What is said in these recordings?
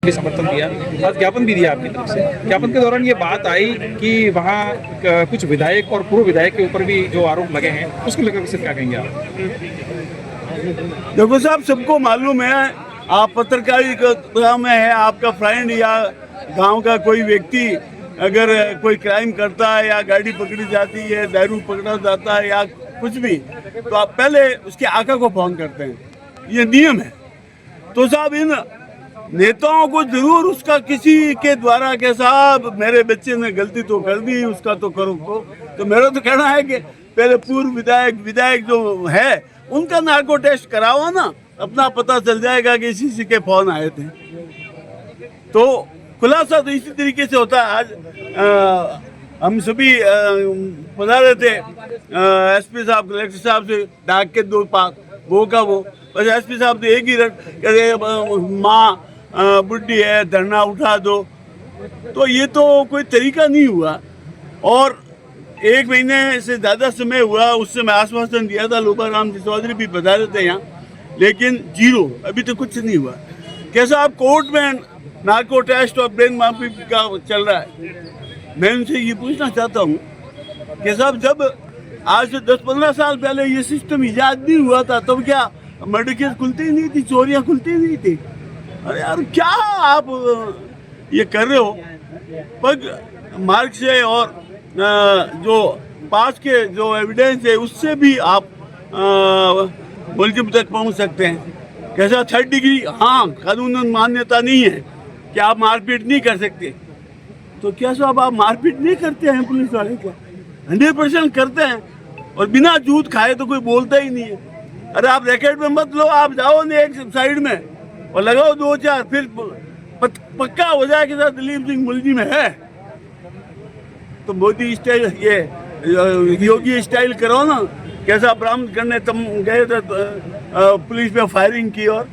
भी समर्थन दिया और ज्ञापन भी दिया आपकी तरफ से। ज्ञापन के दौरान ये बात आई कि वहाँ कुछ विधायक और पूर्व विधायक के ऊपर भी जो आरोप लगे हैं उसको लेकर सिर्फ क्या कहेंगे आप? देखो साहब, सबको मालूम है, आप पत्रकारिता में है, आपका फ्रेंड या गांव का कोई व्यक्ति अगर कोई क्राइम करता है या गाड़ी पकड़ी जाती है, दारू पकड़ा जाता है या कुछ भी, तो आप पहले उसके आका को फोन करते हैं, ये नियम है। तो साहब इन नेताओं को जरूर उसका किसी के द्वारा के साहब मेरे बच्चे ने गलती तो कर दी, उसका तो करो तो मेरा तो कहना है कि पहले पूर्व विधायक जो है उनका नार्को टेस्ट कराओ ना, अपना पता चल जाएगा कि इसी के फोन आए थे। तो खुलासा तो इसी तरीके से होता है। आज हम सभी पधारे थे एसपी साहब, कलेक्टर साहब से डाक के दो पाक वो का वो, बस एसपी साहब तो एक ही रट माँ बुढ़ी है, धरना उठा दो। तो ये तो कोई तरीका नहीं हुआ। और 1 महीने से ज़्यादा समय हुआ, उससे मैं आश्वासन दिया था, लोबा राम जी चौधरी भी पधारे थे यहाँ, लेकिन जीरो, अभी तो कुछ नहीं हुआ। कैसा आप कोर्ट में नार्को टेस्ट और ब्रेन माफी का चल रहा है। मैं उनसे ये पूछना चाहता हूँ कि साहब जब आज से 10-15 साल पहले ये सिस्टम ईजाद नहीं हुआ था, तब क्या मर्डर केस खुलती ही नहीं थी, चोरियाँ खुलती ही नहीं थी? अरे यार क्या आप ये कर रहे हो? पग मार्ग से और जो पास के जो एविडेंस है उससे भी आप मुल्जिम तक पहुंच सकते हैं। कैसा 3rd डिग्री, हाँ, कानूनन मान्यता नहीं है कि आप मारपीट नहीं कर सकते। तो क्या साहब आप मारपीट नहीं करते हैं पुलिस वाले को? 100% करते हैं, और बिना जूत खाए तो कोई बोलता ही नहीं है। अरे आप रैकेट में मत लो, आप जाओ ना एक साइड में और लगाओ 2-4, फिर पक्का हो जाए कि दिलीप सिंह मुलजिम है। तो मोदी स्टाइल, ये योगी स्टाइल करो ना। कैसा बरामद करने तुम गए थे, पुलिस पे फायरिंग की और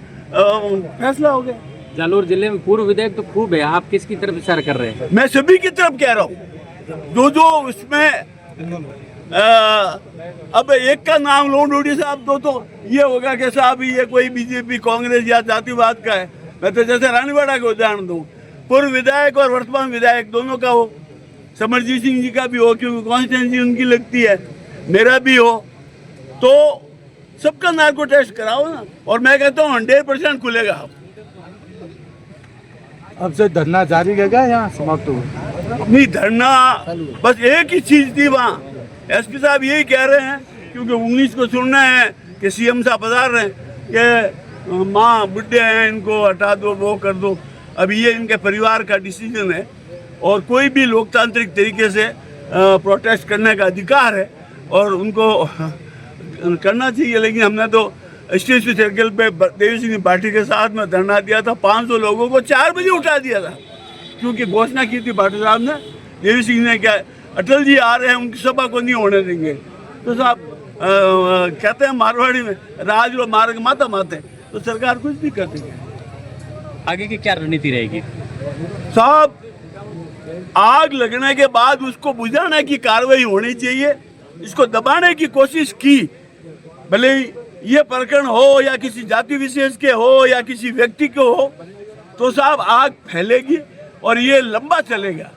फैसला हो गया। जालोर जिले में पूर्व विधायक तो खूब है, आप किसकी तरफ इशारा कर रहे हैं? मैं सभी की तरफ कह रहा हूँ जो उसमें अब एक का नाम लो डोडी साहब तो ये होगा कि साहब ये कोई बीजेपी कांग्रेस या जातिवाद का है। मैं तो जैसे रानीवाड़ा का उदाहरण दूँ, पूर्व विधायक और वर्तमान विधायक दोनों का हो, समरजीत सिंह जी का भी हो क्योंकि कॉन्स्टिट्यूंसी उनकी लगती है, मेरा भी हो, तो सबका नार्को टेस्ट कराओ ना। और मैं कहता हूँ 100% खुलेगा। अब से धरना जारी रहेगा या समाप्त होगा? नहीं, धरना बस एक ही चीज थी वहाँ, एसपी साहब यही कह रहे हैं क्योंकि 19 को सुनना है कि सीएम साहब बता रहे हैं कि माँ बुढ़े हैं, इनको हटा दो, वो कर दो। अब ये इनके परिवार का डिसीजन है और कोई भी लोकतांत्रिक तरीके से प्रोटेस्ट करने का अधिकार है और उनको करना चाहिए। लेकिन हमने तो स्टेशन सर्कल पे देवी सिंह पार्टी के साथ में धरना दिया था, 500 लोगों को 4 बजे उठा दिया था क्योंकि घोषणा की थी पार्टी साहब ने, देवी सिंह ने क्या अटल जी आ रहे हैं, उनकी सभा को नहीं होने देंगे। तो साहब कहते हैं मारवाड़ी में राज लो मार्ग माता माते, तो सरकार कुछ भी कर देगी। आगे की क्या रणनीति रहेगी? साहब आग लगने के बाद उसको बुझाने की कार्रवाई होनी चाहिए। इसको दबाने की कोशिश की, भले ही ये प्रकरण हो या किसी जाति विशेष के हो या किसी व्यक्ति के हो, तो साहब आग फैलेगी और ये लंबा चलेगा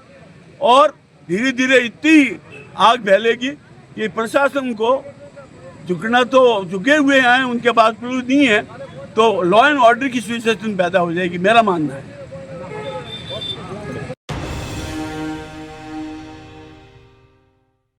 और धीरे धीरे इतनी आग फैलेगी कि प्रशासन को झुकना तो झुके हुए हैं, उनके पास प्रूफ नहीं है, तो लॉ एंड ऑर्डर की सिचुएशन पैदा हो जाएगी, मेरा मानना है।